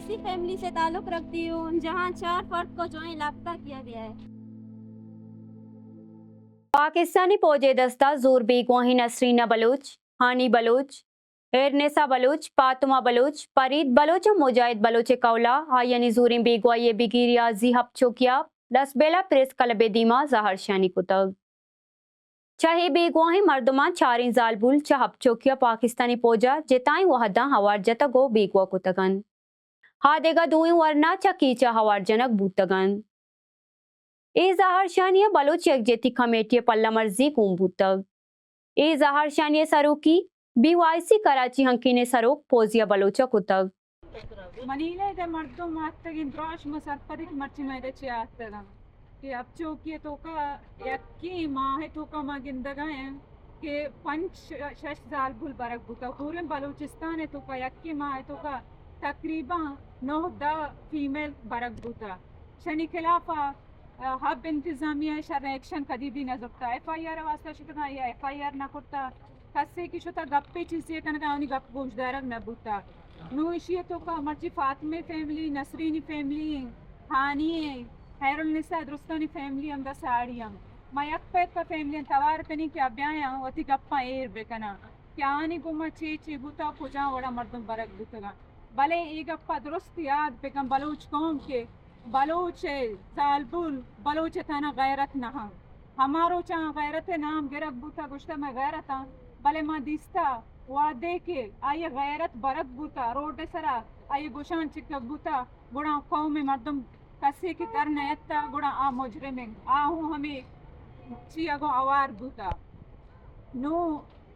ऐसी फैमिली से ताल्लुक़ रखती हूँ जहाँ 4 फर्द को जो है लापता किया गया है। पाकिस्तानी फौजी दस्ता ज़ूर बेगवाही नसरीना बलूच, हानी बलूच, एरनेसा बलूच, पातुमा बलूच, फरीद बलूच और मुजाहिद बलूच कौला आयनी ज़ूरी बेगवाही बिगिरियाजी हब चौकिया लसबेला प्रेस कलबे दीमा जहर शानी कुतग चाहे बेगवाही मर्दमा चारिन जालबुल चहब चौकिया पाकिस्तानी फौजा जेताई वहदा हवार जतगो बेगवा कुतगन हादेगा दुई वरना चकीचा हवार जनक बूतगन ए जहर शानिया बलूच यकजेती कमेटी पल्ला मर्जी कुम बूतग ए जहर शानिया सरोकी BYC कराची हंकीने सरोक पोजिया बलोचा कुतग Manila de mardum attagin drosh masarpadik marchi maide che attagam कि अब चौकी तो का यक्की माह तो का माँ गिंदगा है कि 5-6 साल भूल बरक बुता पूरे बलूचिस्तान है तो का यक्की माह तो का तकरीबन 9-10 फीमेल बरक बुता शनि खिलाफा हब इंतजामिया शर एक्शन कदी भी न सकता FIR वास्ता शुतना या FIR ना करता कस्से की शुता गप्पे चीज़ें कनका उन्हीं गप गोश्तदारक न बुता नूशिया तो का मर्जी फातिमे फैमिली नसरीनी फैमिली हानी हैरुलनिसा दुरुस्तानी फैमिली हम दा साड़ी हम मयक पैत का फैमिली तवार कनी क्या ब्याया वती गप्पा एर बेकना क्या आनी गुमा चे बुता पुजा वड़ा मर्दम बरक बुतगा भले ये गप्पा दुरुस्त याद बेकम बलूच कौम के बलूच जालबुल बलूच थाना गैरत नहा हमारो चाह गैरत नाम गिरक बुता गुश्ता में गैरत भले माँ दिस्ता वादे के आये गैरत बरक बुता रोड सरा आये गुशान चिकक बुता गुड़ा कौम में मर्दम कसे के कर नयत्ता गुड़ा आ मुजरे में आ हूँ हमें चियागो आवार बुता नो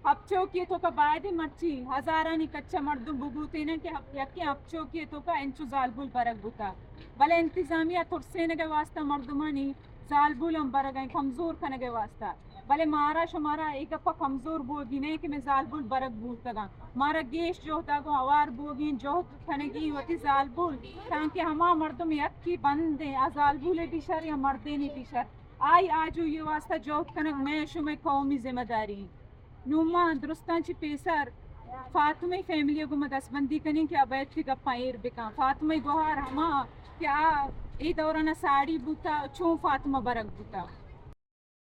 अब चौकी तो का बायदे मर्ची हजारानी कच्चा मर्दम बुबूते ने के यक्की अब चौकी तो का इंचु जालबुल बरक बुता भले इंतजामिया तुरसेने के वास्ता मर्दमानी जालबुल हम बरक गए कमजोर करने के वास्ता भले मारा शुमारा एक अप्पा कमजोर बोगी नहीं कि मैं जालबुल बरक बूतगा मारा गेश जो होता को आवार बोगी जो खनेगी होती जालबुल ताकि हमा मर्दम यक्की बंदे आ जालबुल बिशर या मर्दे नहीं बिशर आई आजू ये वास्ता जो कनक मैं शुमे कौमी जिम्मेदारी नुमा दुरुस्तान ची पेसर फातिमा फैमिली को मदसबंदी कनी क्या बैठ के गप्पा एर बिका फातिमा गोहार हमा क्या ए दौरान साड़ी बूता चू फातिमा बरक बूता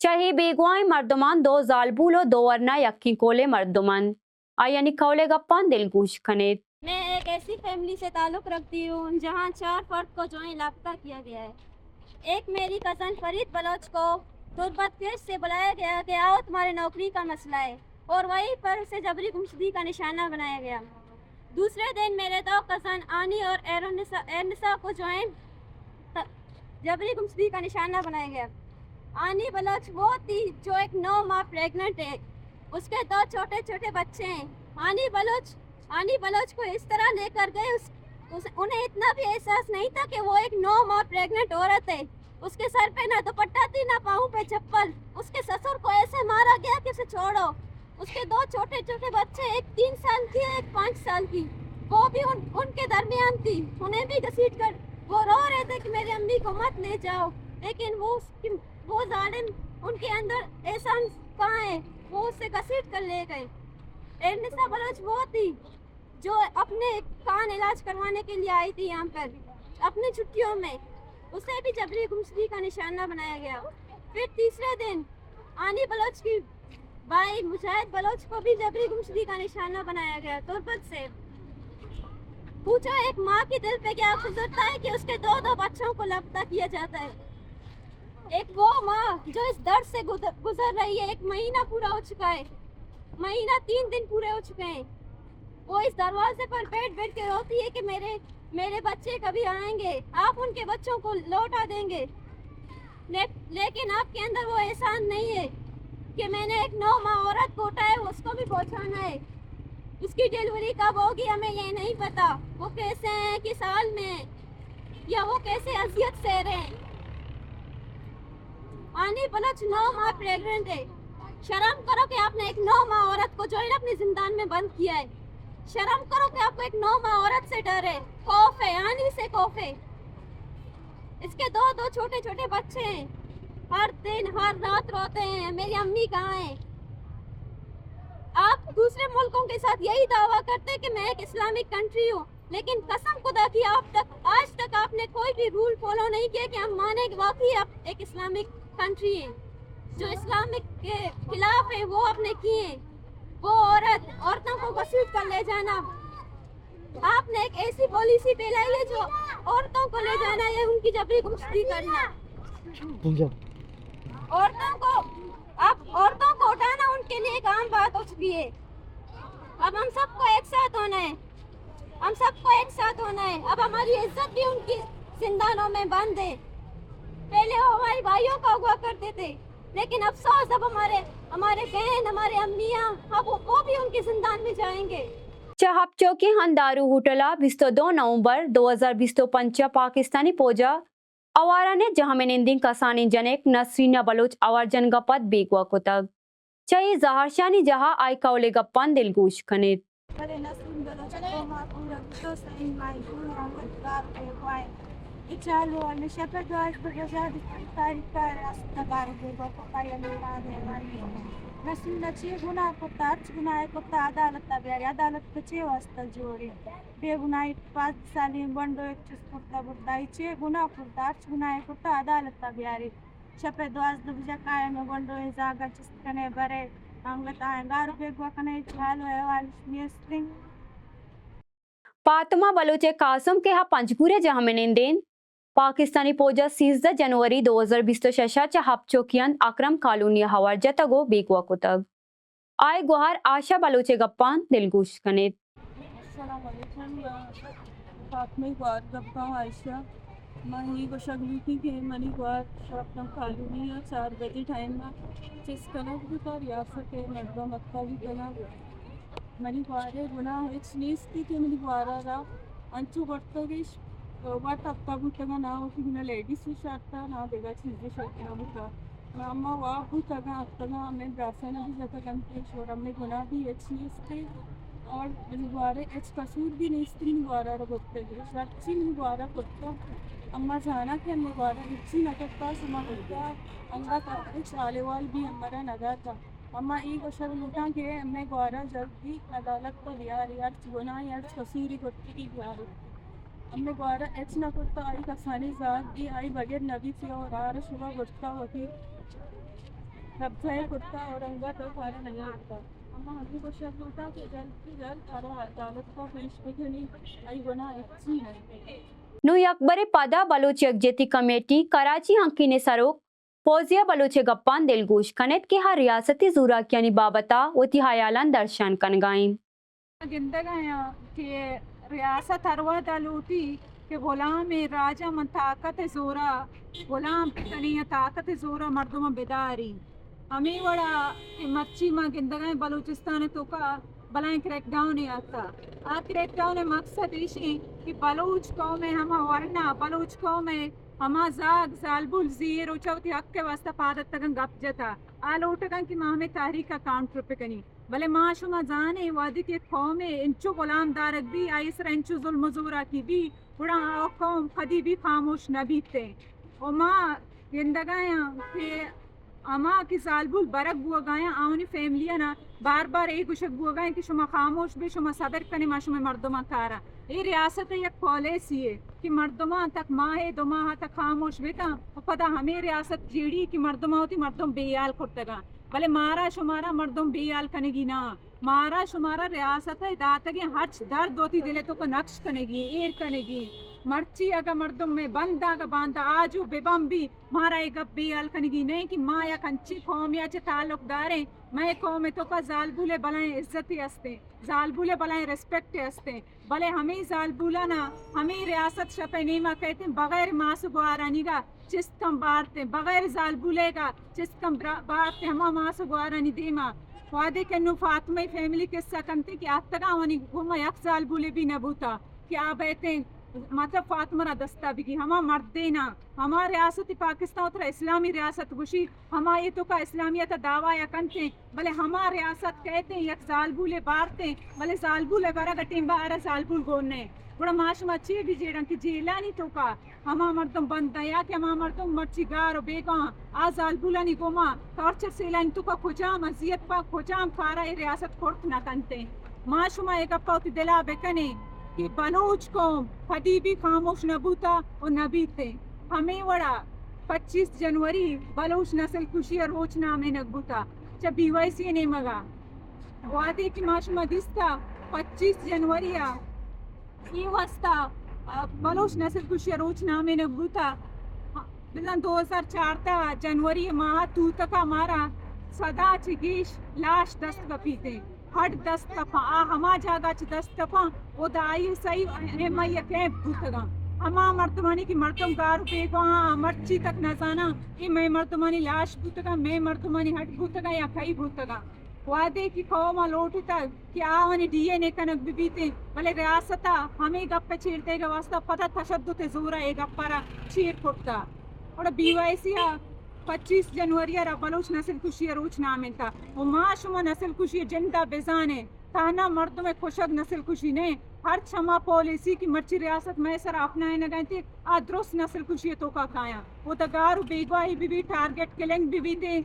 चाहे बेगवाई मर्दमान 2 जालबुल और 2 वरना यक्की कोले मर्दमान आयनी कौले गप्पान दिलगूश खनेत मैं एक ऐसी फैमिली से ताल्लुक़ रखती हूँ जहाँ 4 फर्द को जो है लापता किया गया है। एक मेरी कज़न फरीद बलोच को तुर्बत केस से बुलाया गया कि आओ तुम्हारे नौकरी का मसला है और वहीं पर उसे जबरी गुमशुदगी का निशाना बनाया गया। दूसरे दिन मेरे 2 कज़न आनी और एरनिसा को जो है जबरी गुमशुदगी का निशाना बनाया गया। आनी बलोच वो थी जो एक 9 माह प्रेग्नेंट है, उसके 2 छोटे छोटे बच्चे हैं। आनी बलोच को इस तरह लेकर गए उन्हें इतना भी एहसास नहीं था कि वो एक 9 माह प्रेग्नेंट औरत है। उसके सर पे ना दुपट्टा थी ना पाँव पे चप्पल। उसके ससुर को ऐसे मारा गया कि उसे छोड़ो। उसके 2 छोटे छोटे बच्चे, एक 3 साल की है, एक 5 साल की, वो भी उनके दरमियान थी। उन्हें भी घसीट कर वो रो रहे थे कि मेरी अम्मी को मत ले जाओ, लेकिन वो जालिम उनके अंदर एहसान कहाँ है, वो उससे घसीट कर ले गए। एरनिसा बलोच वो थी जो अपने कान इलाज करवाने के लिए आई थी यहाँ पर अपनी छुट्टियों में, उसे भी जबरी गुमशुदगी का निशाना बनाया गया। फिर तीसरे दिन आनी बलोच की भाई मुजाहिद बलोच को भी जबरी गुमशुदगी का निशाना बनाया गया। तुर्बत से पूछो एक माँ के दिल पे क्या गुजरता है कि उसके 2 बच्चों को लापता किया जाता है। एक वो माँ जो इस दर्द से गुजर रही है, 1 महीना पूरा हो चुका है, महीना 3 दिन पूरे हो चुके हैं। वो इस दरवाजे पर बैठ के रोती है कि मेरे बच्चे कभी आएंगे, आप उनके बच्चों को लौटा देंगे। लेकिन आपके अंदर वो एहसान नहीं है कि मैंने एक 9 माह औरत को उठाया, उसको भी पहुंचाना है। उसकी डिलीवरी कब होगी हमें ये नहीं पता, वो कैसे हैं, किस साल में, या वो कैसे अजियत सह रहे हैं। आनी बलोच 9 माह प्रेग्नेंट है। शर्म करो कि आपने एक 9 माह औरत को जो है अपने जिंदान में बंद किया है। शर्म करो कि आपको एक 9 माह औरत से डर है, खौफ है, आनी से खौफ है। इसके 2 छोटे छोटे बच्चे हैं, हर दिन हर रात रोते हैं मेरी अम्मी कहाँ है। आप दूसरे मुल्कों के साथ यही दावा करते हैं कि मैं एक इस्लामिक कंट्री हूँ, लेकिन कसम खुदा की आज तक आपने कोई भी रूल फॉलो नहीं किया कि हम माने कि वाकई आप एक इस्लामिक कंट्री है। जो इस्लामिक के खिलाफ है वो आपने किए। वो औरतों को घसीट कर ले जाना, आपने एक ऐसी पॉलिसी फैलाई है जो औरतों को ले जाना है, उनकी जबरी कुश्ती करना, औरतों को उठाना उनके लिए एक आम बात हो चुकी है। अब हम सबको एक साथ होना है, अब हमारी इज्जत भी उनकी जिंदानों में बंद है। पहले वो हमारे भाइयों का हुआ करते थे, लेकिन अफसोस अब हमारे बहन, हमारे अम्मियाँ, अब वो भी उनके जिंदान में जाएंगे। चहाब चौकी हंदारू होटला 22 नवंबर 2025 पाकिस्तानी पोजा अवारा ने जहां में निंदिंग कसानी जनेक नसरीना बलोच अवार जन गपत बेगवा को तक चाहिए जहारशानी जहां आई कौले गप्पन दिलगोश खनित Nasıl guna kurtar, guna kurtar adalet tabiari, adalet kecil hasta juri. Dia guna pas saling bondo ekcus kurtar burdai cie guna kurtar adalet tabiari. Siapa doa sebija kaya me bondo ezaga ciskane bare anglet ayengaru begwa kane chalu ewal smiestring. पातमा बलोचे Qasim के हा पंचपुरे जहां में निंदेन पाकिस्तानी पोजा 16 जनवरी 2026 च्या हापचोकियन अक्रम colony हवार जतगो बेगवा को तक आय गुहार आशा बलोचे गप्पान दिलगोश कनेत Fatma var gappa Aisha money को शगली थी कि मनी वार शब्दम कॉलोनी है 4 बजे टाइम में जिस कनक भी तो रियासत के मर्दों मक्का भी कना मनी वारे गुना इट्स नीस्ती कि मनी वारा रा अंचु बढ़ता गई वाट अप्पा बुटगा ना उसी बिना लेडीज भी शारता ना देगा चीजें शारता बुटा अम्मा वाह बुटगा अप्पा हमें ब्रासा ना भी जाता कंटे शोर हमने गुना भी इट्स नीस्ती और निवारे एच कसूर भी निस्त्री निवारा रखते हैं सच्ची निवारा करता अम्मा जाना कि निवारा इच्छी नकता सुमा करता अंगा करते चालेवाल भी हमारा नगा था अम्मा एक अशर लुटा के हमें ग्वारा जल्दी अदालत को लिया यार चुना यार कसूरी करती की यार हमें ग्वारा एच न करता आई कसानी जात भी आई बगैर नबी से और आर सुबह करता होती रब्जा करता और अंगा तो सारा नया आता अम्मा हमें को शक लुटा के जल्द आरो अदालत को पेश करनी आई बना अच्छी है नु यकबरे पदा बलोच यकजती कमेटी कराची हंकी ने सरोक फौजिया बलोचे गप्पान दिलगोश कनेत के हा रियासती जूरा यानी बाबता वती हयालन दर्शन कनगाइन गिंदगा के रियासत हरवा दलूटी के गुलाम राजा मन ताकत जोरा गुलाम तनी ताकत जोरा मर्दों बेदारी हमें बड़ा मच्छी माँ गिंदगा बलूचिस्तान तो का बलाएं क्रैकडाउन ही आता आ क्रैकडाउन में मकसद इसी कि बलूच कौम में हम वरना बलूच कौम में हमा जाग जालबुल जीर उचौती हक के वास्ता पादत तगन गप जता आलो उठगन कि माँ में तारीख अकाउंट पे कनी भले माँ शुमा जाने वादी के कौम में इंचो गुलाम दारक भी आइस इंचो जुल्म ज़ोरा की भी बुढ़ा कौम कदी भी खामोश न बीते और माँ गिंदगाया के अमा की सालबुल बरक बुआ गाया आवनी फैमिलिया ना बार बार एक उशक बुआ गाया कि शुमा खामोश भी शुमा सबर कने मा शुमा मर्दमा कारा ये रियासत एक पॉलिसी है कि मर्दमा तक माहे दो माह तक खामोश बेटा पता हमें रियासत जीड़ी की मर्दमा होती मर्दम बेयाल खुर्तगा भले मारा शुमारा मर्दम बेयाल कनेगी ना मारा शुमारा रियासत है दातगे हर्च दर्द होती दिले तो का नक्श कनेगी एर कनेगी मर्ची अगर मर्दों में बंदा का बांधा आजू बेबम भी मारा एक बेयाल कनेगी नहीं कि माँ या कंची कौम या ताल्लुकदारे मैं कौम तो का जालबुले बलाएं इज्जती हस्ते जालबुले बलाएं रिस्पेक्ट हस्ते भले हमें जालबुला ना हमें रियासत शपे नीमा कहते बगैर मासू गुआरानी का चिस्त कम बारते बगैर जालबुले का चिस्त कम बारते हम मासू गुआरानी दीमा वादे के नु फातमा फैमिली के सकंते कि आज तक आवनी घुमा यक जालबुले भी न बूता कि आप कहते मतलब फातमा दस्ता भी की हमा मर्दे ना हमारा रियासत पाकिस्तान उतरा इस्लामी रियासत गुशी हमा ये तो का इस्लामियत दावा या कंते भले हमारा रियासत कहते हैं यक जालबुले बारते भले जालबुले बारा गटीम बारा जालबुल गोने बड़ा माश मच्छी भी जेड़न की जेला नहीं तो का हमा मर्दम बंद या कि हमा मर्दम मच्छी गार बेगा आ जालबुला नहीं गोमा टॉर्चर से लाइन तो का खुजाम अजियत पा खुजाम फारा ये रियासत कोर्ट ना कंते माशुमा एक अपा दिला बेकने कि बलूच कौम कभी भी खामोश न बूता और न बीते हमें वड़ा 25 जनवरी बलूच नस्ल खुशी और रोचना में नकबूता जब BYC ने मगा वादे की माश मदिस्ता 25 जनवरी ये वस्ता बलूच नस्ल खुशी और रोचना में नकबूता बिलन 2004 ता जनवरी माह तू तका मारा सदा चिगीश लाश दस्त कपीते हट दस्त कपा आ हमा जागा च दस्त कपा वो दाई सही मई के भूतगा हमा मर्दमानी की मर्दम गार बेगवा मर्ची तक न जाना ये मैं मर्दमानी लाश भूतगा मैं मर्दमानी हट भूतगा या कई भूतगा वादे की कौमा लोटता क्या वनी DNA कनक बीते भले रियासता हमें गप्पे छेड़ते का वास्ता पता तशद्दुद जोरा एक गप्पारा छीर फुटता और BYC 25 जनवरी बलूच नस्ल खुशी रोच नाम था वो माशुमा नस्ल खुशी जिंदा बेजाने ताना मर्दों में खुशक नस्ल खुशी ने हर क्षमा पॉलिसी की मर्ची रियासत में सर अपनाए न गए थे आद्रोस नस्ल खुशी तो का काया वो तगार बेगवाही भी टारगेट किलिंग भी थे